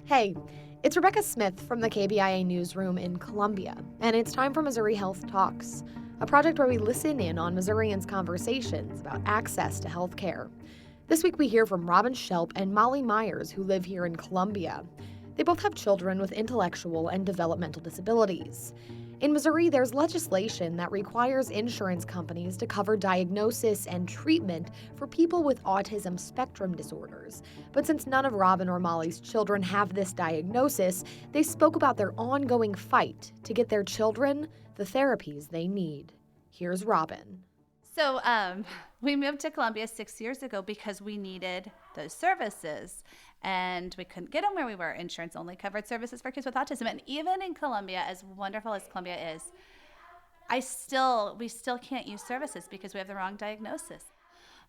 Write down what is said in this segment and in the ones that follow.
Hey, it's Rebecca Smith from the KBIA newsroom in Columbia, and it's time for Missouri Health Talks, a project where we listen in on Missourians' conversations about access to health care. This week we hear from Robyn Schelp and Molly Myers, who live here in Columbia. They both have children with intellectual and developmental disabilities. In Missouri, there's legislation that requires insurance companies to cover diagnosis and treatment for people with autism spectrum disorders. But since none of Robyn or Molly's children have this diagnosis, they spoke about their ongoing fight to get their children the therapies they need. Here's Robyn. So we moved to Columbia 6 years ago because we needed those services, and we couldn't get them where we were. Insurance only covered services for kids with autism, and even in Columbia, as wonderful as Columbia is, we still can't use services because we have the wrong diagnosis.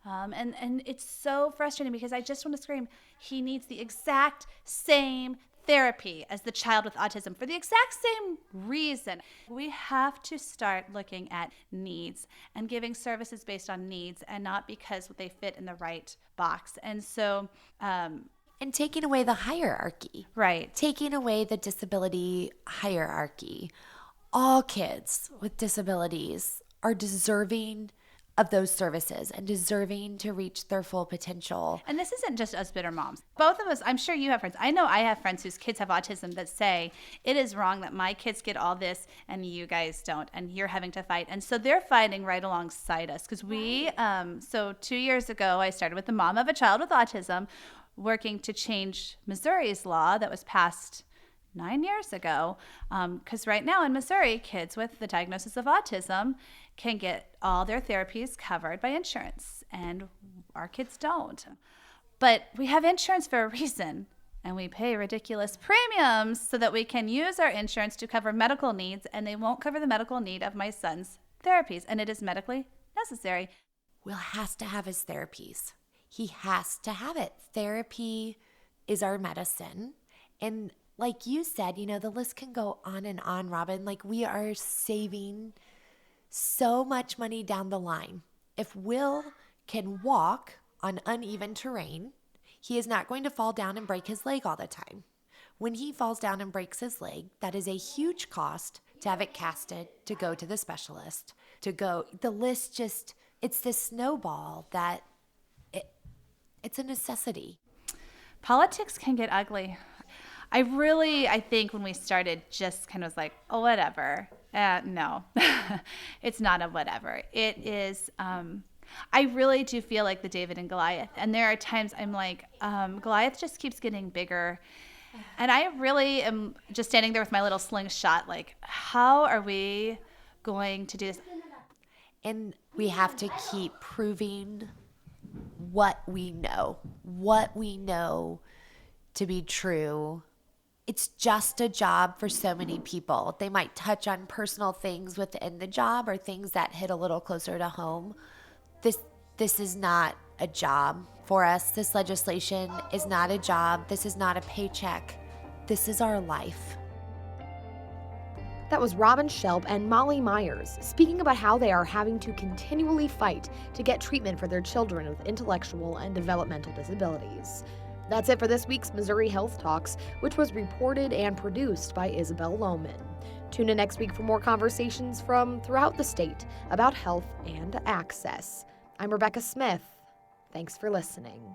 And it's so frustrating because I just want to scream. He needs the exact same therapy as the child with autism for the exact same reason. We have to start looking at needs and giving services based on needs and not because they fit in the right box. And so, and taking away the hierarchy. Right. Taking away the disability hierarchy. All kids with disabilities are deserving of those services and deserving to reach their full potential. And this isn't just us bitter moms. Both of us, I'm sure you have friends. I know I have friends whose kids have autism that say, it is wrong that my kids get all this and you guys don't, and you're having to fight. And so they're fighting right alongside us because so 2 years ago, I started with the mom of a child with autism, working to change Missouri's law that was passed 9 years ago, because right now in Missouri, kids with the diagnosis of autism can get all their therapies covered by insurance, and our kids don't. But we have insurance for a reason, and we pay ridiculous premiums so that we can use our insurance to cover medical needs, and they won't cover the medical need of my son's therapies, and it is medically necessary. Will has to have his therapies. He has to have it. Therapy is our medicine. And like you said, the list can go on and on, Robyn. Like, we are saving so much money down the line. If Will can walk on uneven terrain, he is not going to fall down and break his leg all the time. When he falls down and breaks his leg, that is a huge cost to have it casted, to go to the specialist, the list just, it's this snowball that it's a necessity. Politics can get ugly. I think when we started, just kind of was like, oh, whatever. No, it's not a whatever. It is, I really do feel like the David and Goliath. And there are times I'm like, Goliath just keeps getting bigger. And I really am just standing there with my little slingshot, like, how are we going to do this? And we have to keep proving what we know to be true. It's just a job for so many people. They might touch on personal things within the job or things that hit a little closer to home. This is not a job for us. This legislation is not a job. This is not a paycheck. This is our life. That was Robyn Schelp and Molly Myers speaking about how they are having to continually fight to get treatment for their children with intellectual and developmental disabilities. That's it for this week's Missouri Health Talks, which was reported and produced by Isabel Lohman. Tune in next week for more conversations from throughout the state about health and access. I'm Rebecca Smith. Thanks for listening.